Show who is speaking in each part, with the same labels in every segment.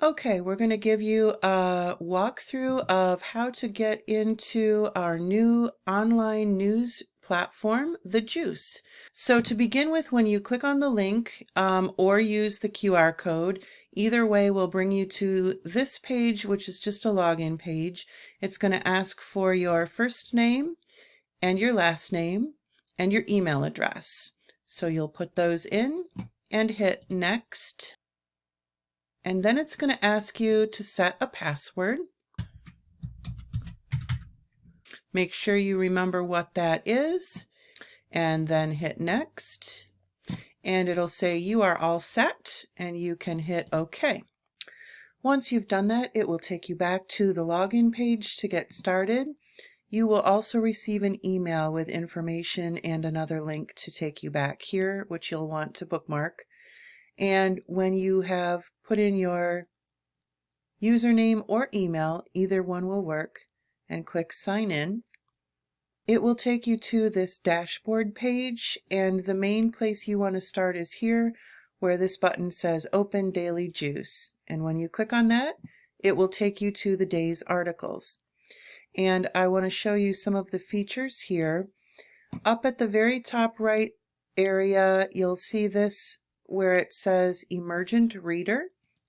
Speaker 1: Okay, we're going to give you a walkthrough of how to get into our new online news platform, The Juice. So to begin with, when you click on the link or use the QR code, either way will bring you to this page, which is just a login page. It's going to ask for your first name and your last name and your email address. So you'll put those in and hit next. And then it's going to ask you to set a password. Make sure you remember what that is, and then hit next. And it'll say you are all set, and you can hit OK. Once you've done that, it will take you back to the login page to get started. You will also receive an email with information and another link to take you back here, which you'll want to bookmark. And when you have put in your username or email, either one will work, and click sign in, it will take you to this dashboard page, and the main place you want to start is here where this button says Open Daily Juice. And when you click on that, it will take you to the day's articles. And I want to show you some of the features here. Up at the very top right area, you'll see this where it says Emergent Reader.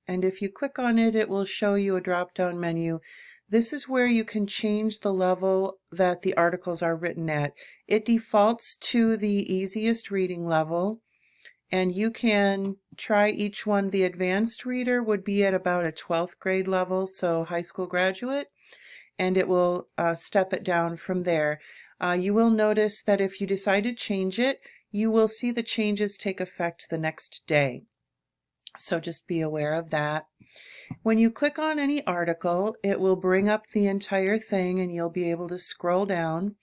Speaker 1: And if you click on it, it will show you a drop-down menu. This is where you can change the level that the articles are written at. It defaults to the easiest reading level, and you can try each one. The advanced reader would be at about a 12th grade level, so high school graduate, and it will step it down from there. You will notice that if you decide to change it, you will see the changes take effect the next day. So just be aware of that. When you click on any article, it will bring up the entire thing and you'll be able to scroll down.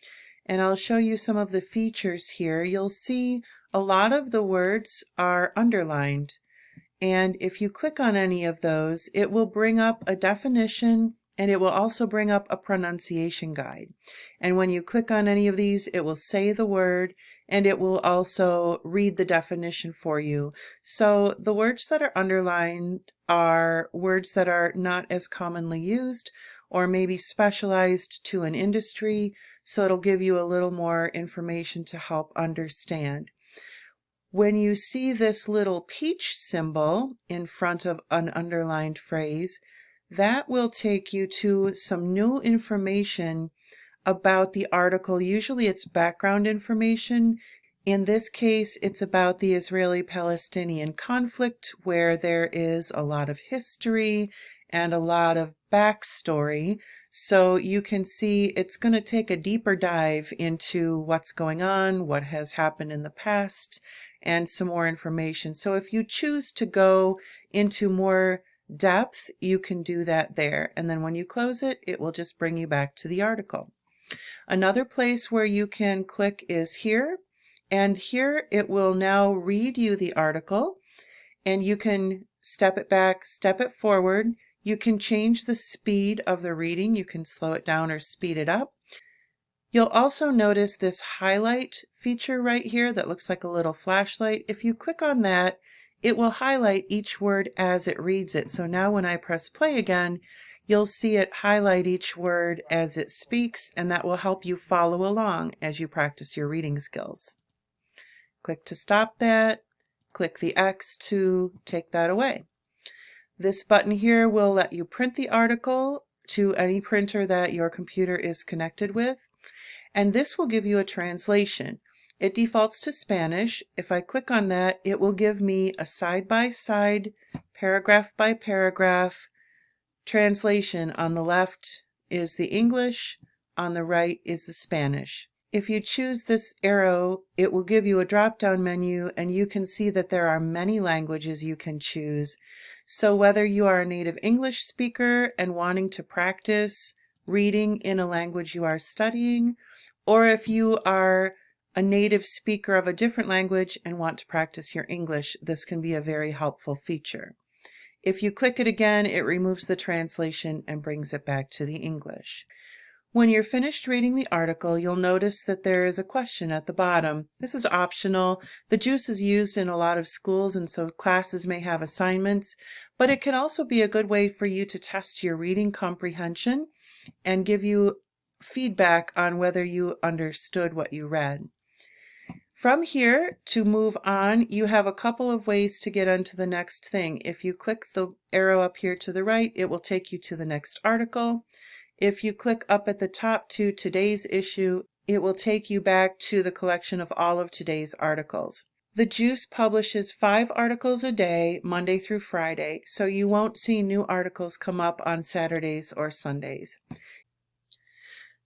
Speaker 1: And I'll show you some of the features here. You'll see a lot of the words are underlined. And if you click on any of those, it will bring up a definition, and it will also bring up a pronunciation guide. And when you click on any of these, it will say the word, and it will also read the definition for you. So the words that are underlined are words that are not as commonly used or maybe specialized to an industry, so it'll give you a little more information to help understand. When you see this little peach symbol in front of an underlined phrase, that will take you to some new information about the article. Usually it's background information. In this case, it's about the Israeli-Palestinian conflict, where there is a lot of history and a lot of backstory. So you can see it's going to take a deeper dive into what's going on, what has happened in the past, and some more information. So if you choose to go into more depth, you can do that there. And then when you close it, it will just bring you back to the article. Another place where you can click is here. And here it will now read you the article, and you can step it back, step it forward. You can change the speed of the reading. You can slow it down or speed it up. You'll also notice this highlight feature right here that looks like a little flashlight. If you click on that, it will highlight each word as it reads it. So now when I press play again, you'll see it highlight each word as it speaks, and that will help you follow along as you practice your reading skills. Click to stop that. Click the X to take that away. This button here will let you print the article to any printer that your computer is connected with. And this will give you a translation. It defaults to Spanish. If I click on that, it will give me a side-by-side, paragraph-by-paragraph translation. On the left is the English, on the right is the Spanish. If you choose this arrow, it will give you a drop-down menu, and you can see that there are many languages you can choose. So whether you are a native English speaker and wanting to practice reading in a language you are studying, or if you are a native speaker of a different language and want to practice your English, this can be a very helpful feature. If you click it again, it removes the translation and brings it back to the English. When you're finished reading the article, you'll notice that there is a question at the bottom. This is optional. The juice is used in a lot of schools, and so classes may have assignments, but it can also be a good way for you to test your reading comprehension and give you feedback on whether you understood what you read. From here, to move on, you have a couple of ways to get onto the next thing. If you click the arrow up here to the right, it will take you to the next article. If you click up at the top to today's issue, it will take you back to the collection of all of today's articles. The Juice publishes 5 articles a day, Monday through Friday, so you won't see new articles come up on Saturdays or Sundays.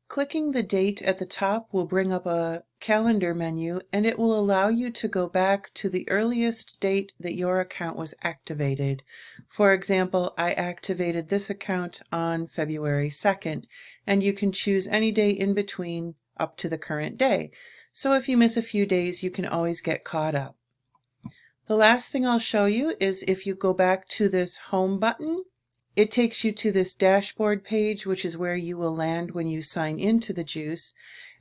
Speaker 1: Clicking the date at the top will bring up a calendar menu, and it will allow you to go back to the earliest date that your account was activated. For example, I activated this account on February 2nd, and you can choose any day in between up to the current day. So if you miss a few days, you can always get caught up. The last thing I'll show you is if you go back to this home button, it takes you to this dashboard page, which is where you will land when you sign into the Juice.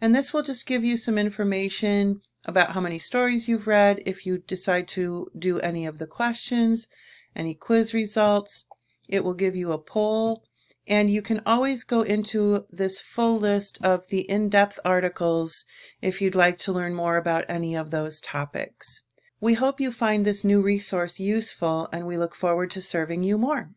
Speaker 1: And this will just give you some information about how many stories you've read, if you decide to do any of the questions, any quiz results. It will give you a poll, and you can always go into this full list of the in-depth articles if you'd like to learn more about any of those topics. We hope you find this new resource useful, and we look forward to serving you more.